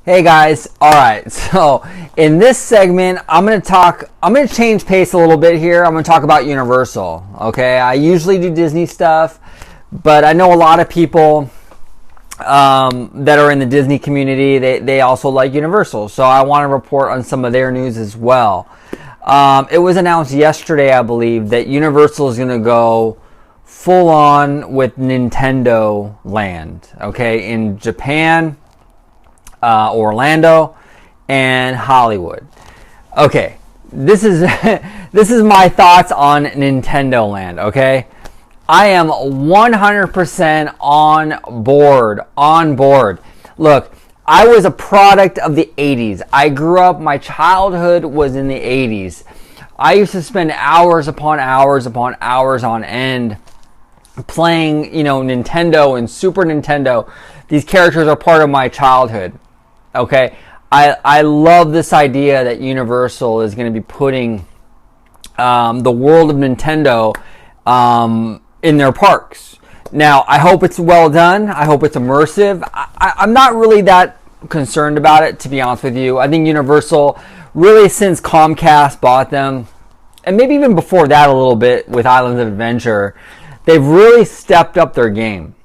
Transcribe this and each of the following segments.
Hey guys, alright, so in this segment, I'm going to change pace a little bit here. I'm going to talk about Universal, okay? I usually do Disney stuff, but I know a lot of people that are in the Disney community, they also like Universal, so I want to report on some of their news as well. It was announced yesterday, I believe, that Universal is going to go full on with Nintendoland, okay, in Japan, Orlando, and Hollywood. Okay, this is this is my thoughts on Nintendoland. Okay, I am 100% on board. Look, I was a product of the 80s. I grew up. My childhood was in the 80s. I used to spend hours upon hours on end playing, Nintendo and Super Nintendo. These characters are part of my childhood. Okay, I love this idea that Universal is going to be putting the world of Nintendo in their parks. Now, I hope it's well done. I hope it's immersive. I'm not really that concerned about it, to be honest with you. I think Universal, really since Comcast bought them, and maybe even before that a little bit with Islands of Adventure, they've really stepped up their game.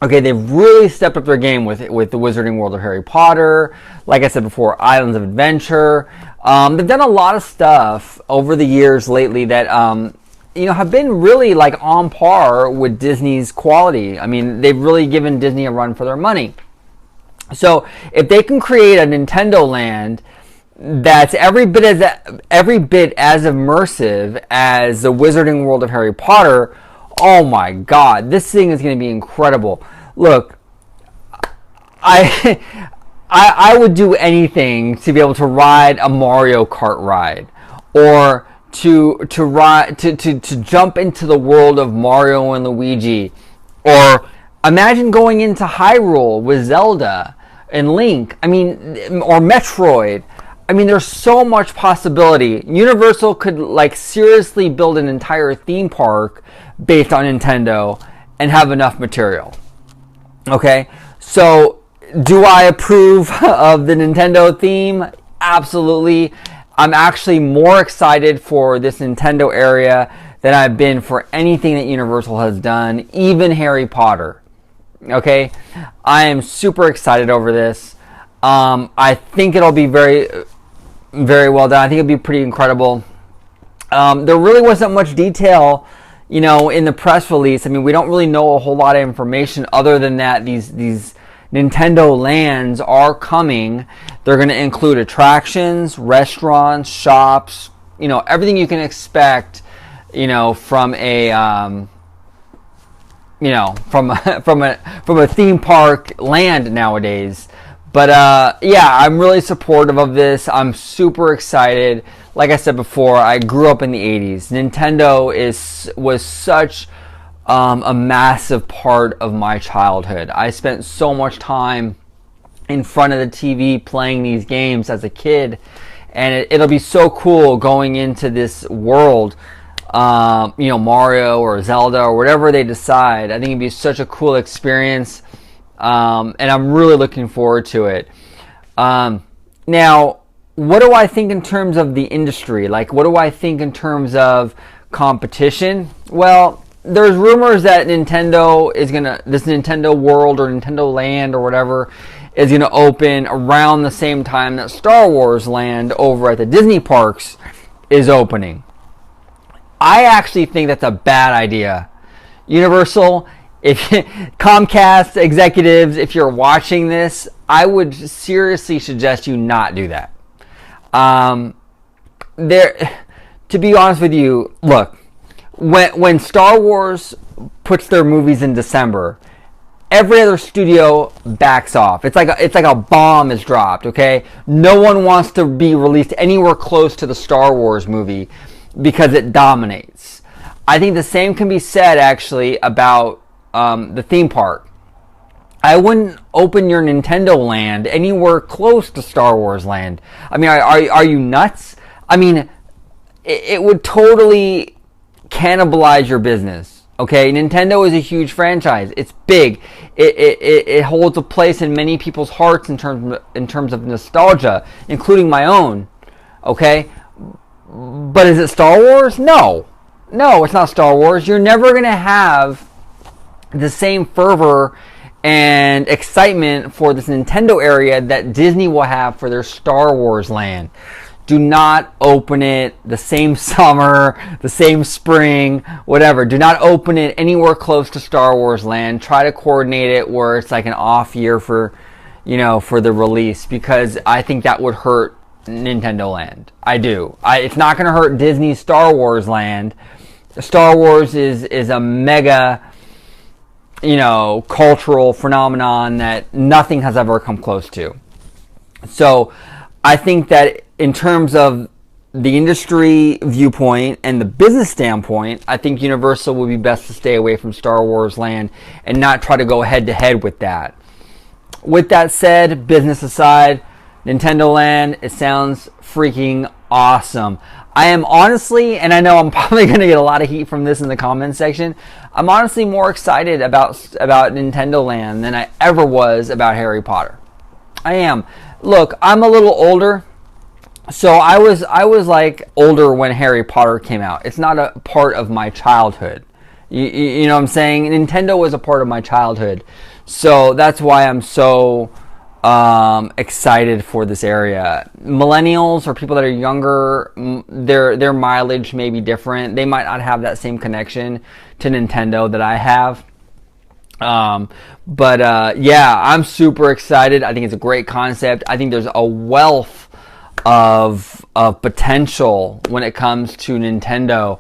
Okay, they've really stepped up their game with the Wizarding World of Harry Potter. Like I said before, Islands of Adventure. They've done a lot of stuff over the years lately that have been really like on par with Disney's quality. I mean, they've really given Disney a run for their money. So if they can create a Nintendoland that's every bit as immersive as the Wizarding World of Harry Potter, oh my God, this thing is going to be incredible. Look, I would do anything to be able to ride a Mario Kart ride, or to jump into the world of Mario and Luigi, or imagine going into Hyrule with Zelda and Link. I mean, or Metroid. I mean, there's so much possibility. Universal could seriously build an entire theme park based on Nintendo and have enough material. Okay, so do I approve of the Nintendo theme? Absolutely. I'm actually more excited for this Nintendo area than I've been for anything that Universal has done, even Harry Potter. Okay, I am super excited over this. I think it'll be very, very well done. I think it'll be pretty incredible. There really wasn't much detail, in the press release. I mean, we don't really know a whole lot of information other than that these Nintendo lands are coming. They're going to include attractions, restaurants, shops, everything you can expect, from a from a theme park land nowadays. But I'm really supportive of this. I'm super excited. Like I said before, I grew up in the 80s. Nintendo was such a massive part of my childhood. I spent so much time in front of the TV playing these games as a kid, and it'll be so cool going into this world. Mario or Zelda or whatever they decide. I think it'd be such a cool experience. And I'm really looking forward to it. Now, what do I think in terms of the industry? What do I think in terms of competition? Well, there's rumors that this Nintendo World or Nintendo Land or whatever is going to open around the same time that Star Wars Land over at the Disney parks is opening. I actually think that's a bad idea. Universal, if Comcast executives, if you're watching this, I would seriously suggest you not do that. To be honest with you, look, when Star Wars puts their movies in December, every other studio backs off. It's like a bomb is dropped. Okay, no one wants to be released anywhere close to the Star Wars movie because it dominates. I think the same can be said actually about the theme park. I wouldn't open your Nintendo Land anywhere close to Star Wars Land. I mean, are you nuts? I mean, it would totally cannibalize your business. Okay, Nintendo is a huge franchise. It's big. It holds a place in many people's hearts in terms of nostalgia, including my own. Okay, but is it Star Wars? No, it's not Star Wars. You're never gonna have the same fervor and excitement for this Nintendo area that Disney will have for their Star Wars land. Do not open it the same summer, the same spring, whatever. Do not open it anywhere close to Star Wars land. Try to coordinate it where it's like an off year for the release, because I think that would hurt Nintendo Land. I do. It's not going to hurt Disney Star Wars land. Star Wars is a mega, cultural phenomenon that nothing has ever come close to. So I think that in terms of the industry viewpoint and the business standpoint, I think Universal would be best to stay away from Star Wars Land and not try to go head to head with that. With that said, business aside, Nintendo Land, it sounds freaking awesome. I am honestly, and I know I'm probably going to get a lot of heat from this in the comments section, I'm honestly more excited about Nintendo Land than I ever was about Harry Potter. I am. Look, I'm a little older. So I was like older when Harry Potter came out. It's not a part of my childhood. You know what I'm saying? Nintendo was a part of my childhood. So that's why I'm so excited for this area. Millennials or people that are younger, their mileage may be different. They might not have that same connection to Nintendo that I have. Yeah, I'm super excited. I think it's a great concept. I think there's a wealth of potential when it comes to Nintendo.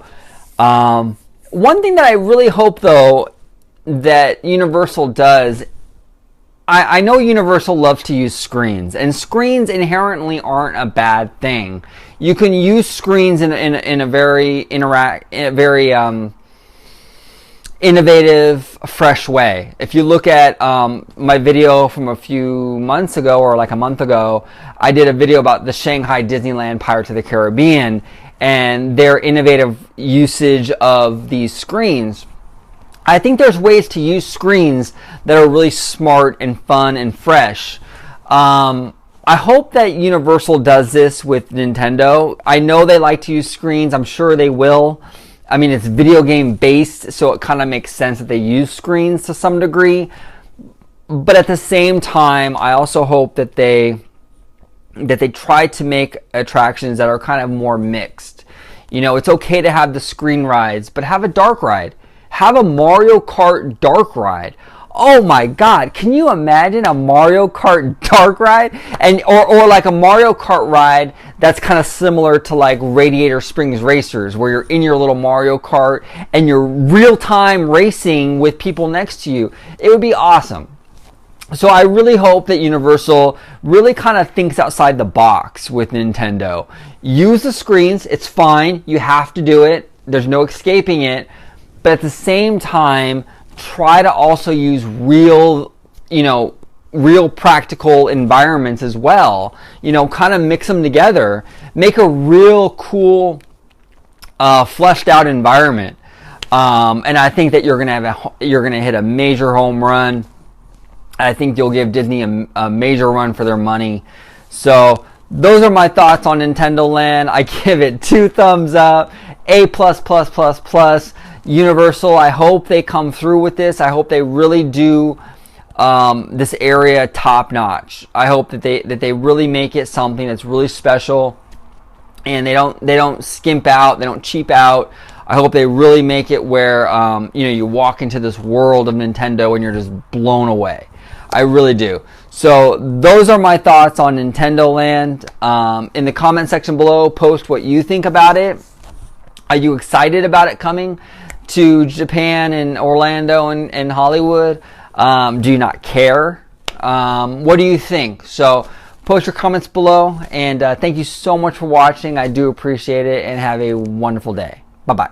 One thing that I really hope, though, that Universal does, I know Universal loves to use screens, and screens inherently aren't a bad thing. You can use screens in a very innovative, fresh way. If you look at my video from a few months ago, or like a month ago, I did a video about the Shanghai Disneyland Pirates of the Caribbean and their innovative usage of these screens. I think there's ways to use screens that are really smart and fun and fresh. I hope that Universal does this with Nintendo. I know they like to use screens. I'm sure they will. I mean, it's video game based, so it kind of makes sense that they use screens to some degree. But at the same time, I also hope that they try to make attractions that are kind of more mixed. It's okay to have the screen rides, but have a dark ride. Have a Mario Kart dark ride. Oh my God, can you imagine a Mario Kart dark ride? Or like a Mario Kart ride that's kind of similar to like Radiator Springs Racers, where you're in your little Mario Kart and you're real-time racing with people next to you. It would be awesome. So I really hope that Universal really kind of thinks outside the box with Nintendo. Use the screens, it's fine, you have to do it, there's no escaping it, but at the same time, try to also use real practical environments as well. Kind of mix them together. Make a real cool, fleshed out environment. And I think that you're gonna hit a major home run. I think you'll give Disney a major run for their money. So those are my thoughts on Nintendo Land. I give it 2 thumbs up, A++++. Universal, I hope they come through with this. I hope they really do this area top notch. I hope that they really make it something that's really special, and they don't skimp out, they don't cheap out. I hope they really make it where you walk into this world of Nintendo and you're just blown away. I really do. So those are my thoughts on Nintendo Land. In the comment section below, post what you think about it. Are you excited about it coming to Japan and Orlando and Hollywood? Do you not care? What do you think? So post your comments below, and thank you so much for watching. I do appreciate it, and have a wonderful day. Bye-bye.